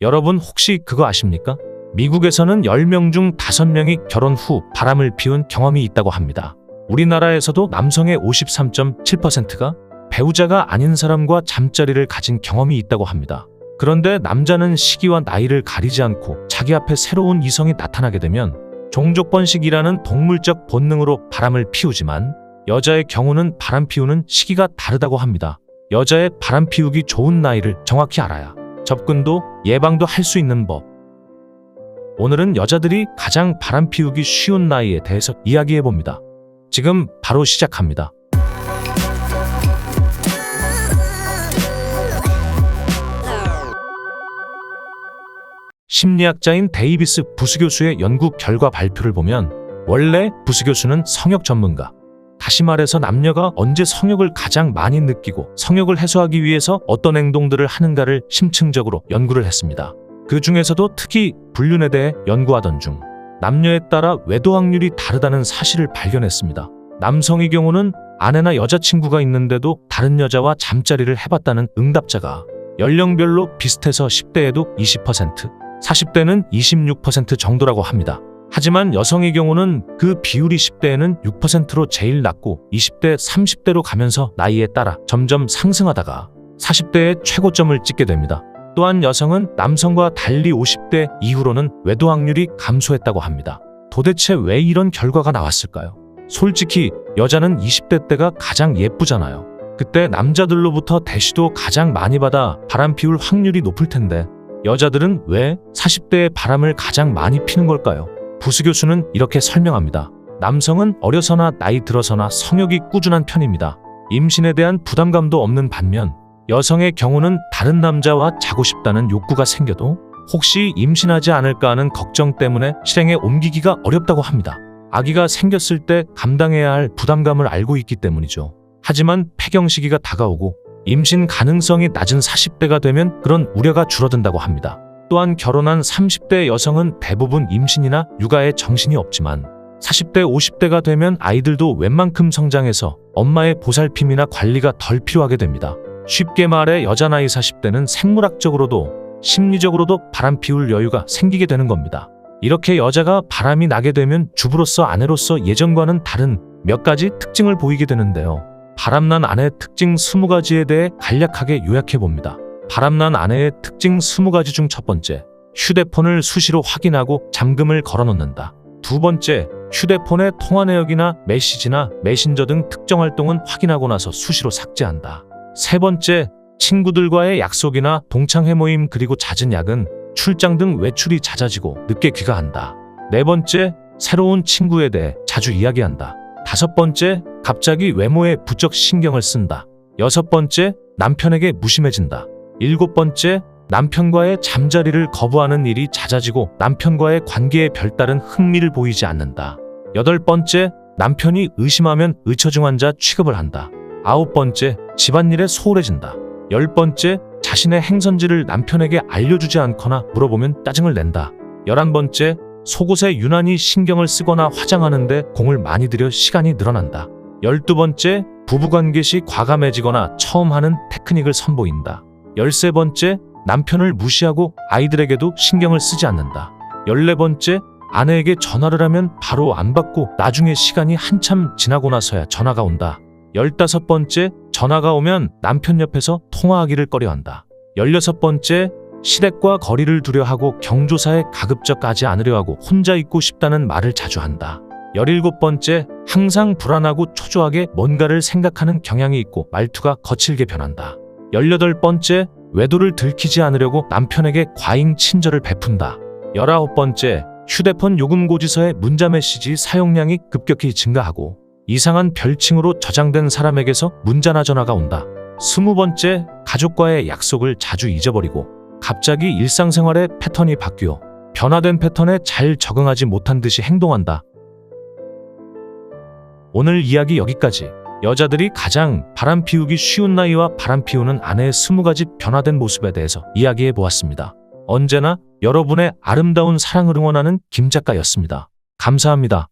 여러분 혹시 그거 아십니까? 미국에서는 10명 중 5명이 결혼 후 바람을 피운 경험이 있다고 합니다. 우리나라에서도 남성의 53.7%가 배우자가 아닌 사람과 잠자리를 가진 경험이 있다고 합니다. 그런데 남자는 시기와 나이를 가리지 않고 자기 앞에 새로운 이성이 나타나게 되면 종족 번식이라는 동물적 본능으로 바람을 피우지만 여자의 경우는 바람 피우는 시기가 다르다고 합니다. 여자의 바람 피우기 좋은 나이를 정확히 알아야 접근도 예방도 할 수 있는 법. 오늘은 여자들이 가장 바람 피우기 쉬운 나이에 대해서 이야기해 봅니다. 지금 바로 시작합니다. 심리학자인 데이비스 부스 교수의 연구 결과 발표를 보면 원래 부스 교수는 성욕 전문가, 다시 말해서 남녀가 언제 성욕을 가장 많이 느끼고 성욕을 해소하기 위해서 어떤 행동들을 하는가를 심층적으로 연구를 했습니다. 그 중에서도 특히 불륜에 대해 연구하던 중 남녀에 따라 외도 확률이 다르다는 사실을 발견했습니다. 남성의 경우는 아내나 여자친구가 있는데도 다른 여자와 잠자리를 해봤다는 응답자가 연령별로 비슷해서 10대에도 20%, 40대는 26% 정도라고 합니다. 하지만 여성의 경우는 그 비율이 10대에는 6%로 제일 낮고 20대, 30대로 가면서 나이에 따라 점점 상승하다가 40대에 최고점을 찍게 됩니다. 또한 여성은 남성과 달리 50대 이후로는 외도 확률이 감소했다고 합니다. 도대체 왜 이런 결과가 나왔을까요? 솔직히 여자는 20대 때가 가장 예쁘잖아요. 그때 남자들로부터 대시도 가장 많이 받아 바람 피울 확률이 높을 텐데 여자들은 왜 40대에 바람을 가장 많이 피는 걸까요? 부스 교수는 이렇게 설명합니다. 남성은 어려서나 나이 들어서나 성욕이 꾸준한 편입니다. 임신에 대한 부담감도 없는 반면 여성의 경우는 다른 남자와 자고 싶다는 욕구가 생겨도 혹시 임신하지 않을까 하는 걱정 때문에 실행에 옮기기가 어렵다고 합니다. 아기가 생겼을 때 감당해야 할 부담감을 알고 있기 때문이죠. 하지만 폐경 시기가 다가오고 임신 가능성이 낮은 40대가 되면 그런 우려가 줄어든다고 합니다. 또한 결혼한 30대 여성은 대부분 임신이나 육아에 정신이 없지만 40대, 50대가 되면 아이들도 웬만큼 성장해서 엄마의 보살핌이나 관리가 덜 필요하게 됩니다. 쉽게 말해 여자 나이 40대는 생물학적으로도 심리적으로도 바람 피울 여유가 생기게 되는 겁니다. 이렇게 여자가 바람이 나게 되면 주부로서 아내로서 예전과는 다른 몇 가지 특징을 보이게 되는데요. 바람난 아내의 특징 20가지에 대해 간략하게 요약해 봅니다. 바람난 아내의 특징 20가지 중 첫 번째, 휴대폰을 수시로 확인하고 잠금을 걸어놓는다. 두 번째, 휴대폰의 통화 내역이나 메시지나 메신저 등 특정 활동은 확인하고 나서 수시로 삭제한다. 세 번째, 친구들과의 약속이나 동창회 모임 그리고 잦은 야근, 출장 등 외출이 잦아지고 늦게 귀가한다. 네 번째, 새로운 친구에 대해 자주 이야기한다. 다섯 번째, 갑자기 외모에 부쩍 신경을 쓴다. 여섯 번째, 남편에게 무심해진다. 일곱 번째, 남편과의 잠자리를 거부하는 일이 잦아지고 남편과의 관계에 별다른 흥미를 보이지 않는다. 여덟 번째, 남편이 의심하면 의처중환자 취급을 한다. 아홉 번째, 집안일에 소홀해진다. 열 번째, 자신의 행선지를 남편에게 알려주지 않거나 물어보면 짜증을 낸다. 11번째, 속옷에 유난히 신경을 쓰거나 화장하는데 공을 많이 들여 시간이 늘어난다. 12번째, 부부관계 시 과감해지거나 처음 하는 테크닉을 선보인다. 13번째, 남편을 무시하고 아이들에게도 신경을 쓰지 않는다. 14번째, 아내에게 전화를 하면 바로 안 받고 나중에 시간이 한참 지나고 나서야 전화가 온다. 15번째, 전화가 오면 남편 옆에서 통화하기를 꺼려한다. 16번째, 시댁과 거리를 두려하고 경조사에 가급적 가지 않으려하고 혼자 있고 싶다는 말을 자주 한다. 17번째, 항상 불안하고 초조하게 뭔가를 생각하는 경향이 있고 말투가 거칠게 변한다. 18번째, 외도를 들키지 않으려고 남편에게 과잉 친절을 베푼다. 19번째, 휴대폰 요금 고지서의 문자 메시지 사용량이 급격히 증가하고 이상한 별칭으로 저장된 사람에게서 문자나 전화가 온다. 20번째, 가족과의 약속을 자주 잊어버리고 갑자기 일상생활의 패턴이 바뀌어 변화된 패턴에 잘 적응하지 못한 듯이 행동한다. 오늘 이야기 여기까지. 여자들이 가장 바람 피우기 쉬운 나이와 바람 피우는 아내의 20가지 변화된 모습에 대해서 이야기해 보았습니다. 언제나 여러분의 아름다운 사랑을 응원하는 김 작가였습니다. 감사합니다.